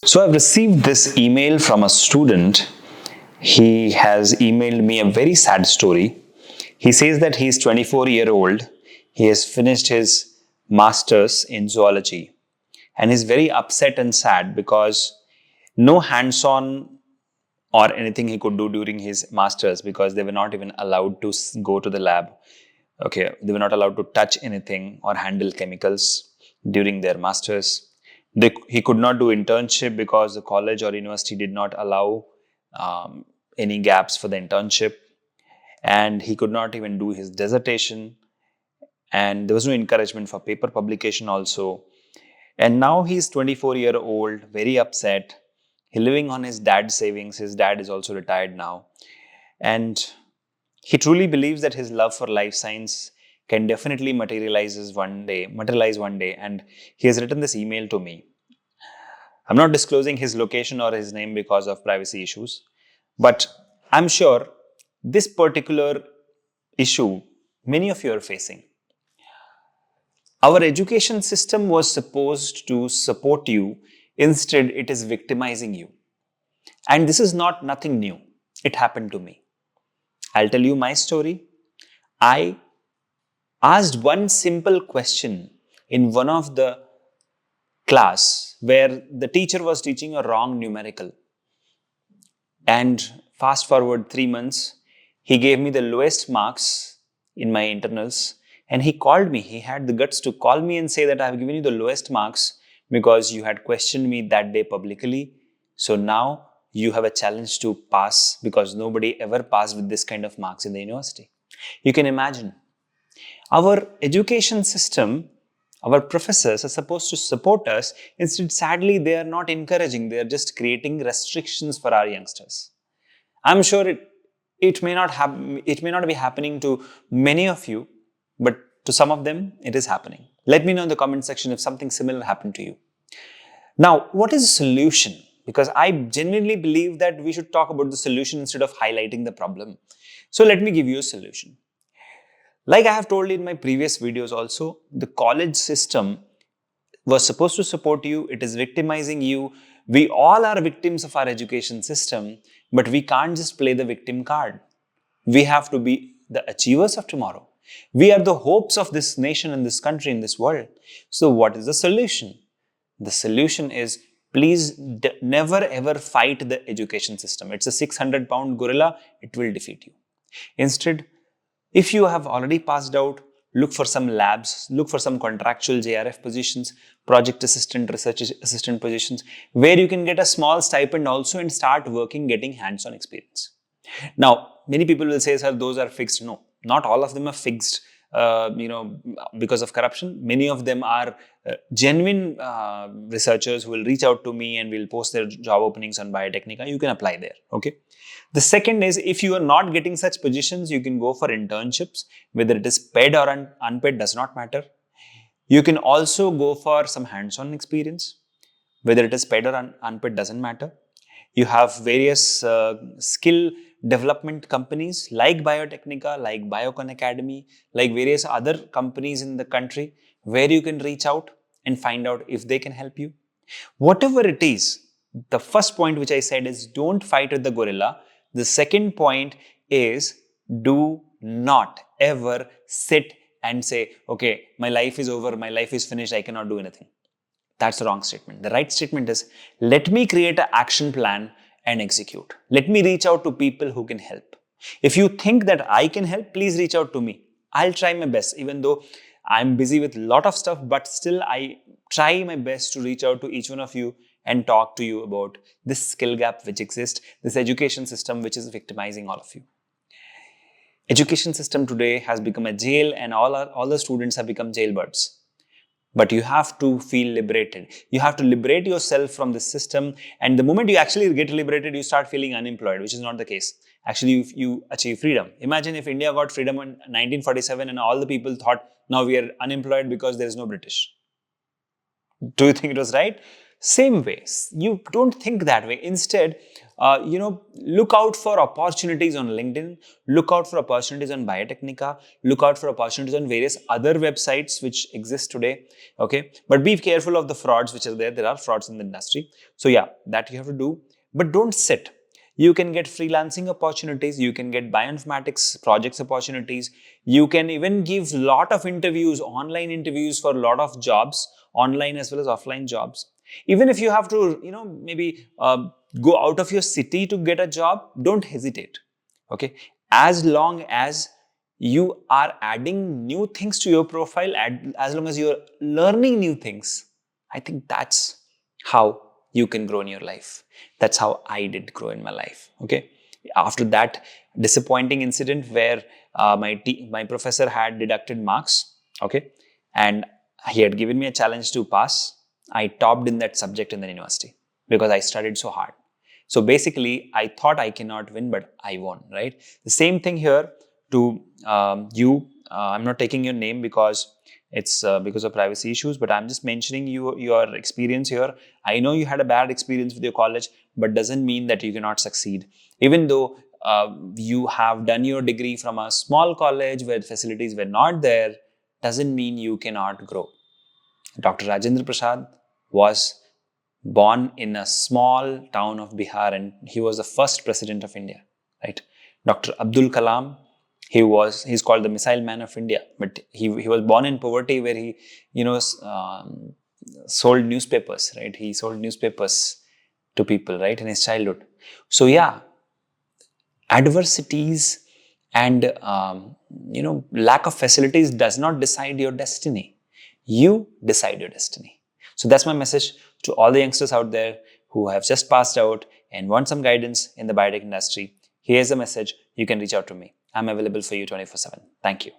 So I've received this email from a student. He has emailed me a very sad story. He says that he's 24-year-old. He has finished his master's in zoology and he's very upset and sad because no hands-on or anything he could do during his master's because they were not even allowed to go to the lab. Okay, they were not allowed to touch anything or handle chemicals during their masters. He could not do internship because the college or university did not allow um, any gaps for the internship, and he could not even do his dissertation. And there was no encouragement for paper publication also. And now he's 24-year-old, very upset. He's living on his dad's savings. His dad is also retired now, and he truly believes that his love for life science can definitely materialize one day, and he has written this email to me. I'm not disclosing his location or his name because of privacy issues, but I'm sure this particular issue many of you are facing. Our education system was supposed to support you, instead it is victimizing you. And this is not nothing new. It happened to me. I'll tell you my story. I asked one simple question in one of the class where the teacher was teaching a wrong numerical. And fast forward 3 months, he gave me the lowest marks in my internals. And he called me. He had the guts to call me and say that I've given you the lowest marks because you had questioned me that day publicly. So now you have a challenge to pass because nobody ever passed with this kind of marks in the university. You can imagine. Our education system, our professors are supposed to support us. Instead, sadly, they are not encouraging. They are just creating restrictions for our youngsters. I'm sure it may not be happening to many of you, but to some of them, it is happening. Let me know in the comment section if something similar happened to you. Now, what is the solution? Because I genuinely believe that we should talk about the solution instead of highlighting the problem. So let me give you a solution. Like I have told in my previous videos also, the college system was supposed to support you. It is victimizing you. We all are victims of our education system, but we can't just play the victim card. We have to be the achievers of tomorrow. We are the hopes of this nation and this country and this world. So what is the solution? The solution is, please never ever fight the education system. It's a 600-pound gorilla. It will defeat you. Instead, if you have already passed out, look for some labs, look for some contractual JRF positions, project assistant, research assistant positions, where you can get a small stipend also and start working, getting hands-on experience. Now, many people will say, sir, those are fixed. No, not all of them are fixed. Because of corruption, many of them are genuine researchers who will reach out to me and will post their job openings on Biotecnika. You can apply there. Okay. The second is, if you are not getting such positions, you can go for internships, whether it is paid or unpaid, does not matter. You can also go for some hands-on experience, whether it is paid or unpaid, doesn't matter. You have various skill development companies like Biotecnika, like Biocon Academy, like various other companies in the country where you can reach out and find out if they can help you. Whatever it is, the first point which I said is, don't fight with the gorilla. The second point is, do not ever sit and say, okay, my life is over, my life is finished, I cannot do anything. That's the wrong statement. The right statement is, let me create an action plan and execute. Let me reach out to people who can help. If you think that I can help, please reach out to me. I'll try my best, even though I'm busy with a lot of stuff, but still I try my best to reach out to each one of you and talk to you about this skill gap which exists, this education system which is victimizing all of you. Education system today has become a jail, and all the students have become jailbirds. But you have to feel liberated. You have to liberate yourself from this system. And the moment you actually get liberated, you start feeling unemployed, which is not the case. Actually, you achieve freedom. Imagine if India got freedom in 1947 and all the people thought now we are unemployed because there is no British. Do you think it was right? Same way, you don't think that way. Instead, look out for opportunities on LinkedIn, look out for opportunities on Biotechnica, look out for opportunities on various other websites which exist today. Okay, but be careful of the frauds which are there. There are frauds in the industry. So yeah, that you have to do, but don't sit. You can get freelancing opportunities, you can get bioinformatics projects opportunities, you can even give lot of interviews, online interviews for a lot of jobs, online as well as offline jobs. Even if you have to, maybe go out of your city to get a job, don't hesitate. Okay, as long as you are adding new things to your profile, as long as you're learning new things, I think that's how you can grow in your life. That's how I did grow in my life. Okay, after that disappointing incident where my professor had deducted marks, okay, and he had given me a challenge to pass. I topped in that subject in the university because I studied so hard. So basically, I thought I cannot win, but I won, right? The same thing here to you. I'm not taking your name because it's because of privacy issues, but I'm just mentioning your experience here. I know you had a bad experience with your college, but doesn't mean that you cannot succeed. Even though you have done your degree from a small college where facilities were not there, doesn't mean you cannot grow. Dr. Rajendra Prasad was born in a small town of Bihar, and he was the first president of India, right? Dr. Abdul Kalam, he's called the missile man of India, but he was born in poverty where he, sold newspapers, right? He sold newspapers to people, right, in his childhood. So yeah, adversities and lack of facilities does not decide your destiny. You decide your destiny. So that's my message to all the youngsters out there who have just passed out and want some guidance in the biotech industry. Here's a message. You can reach out to me. I'm available for you 24/7. Thank you.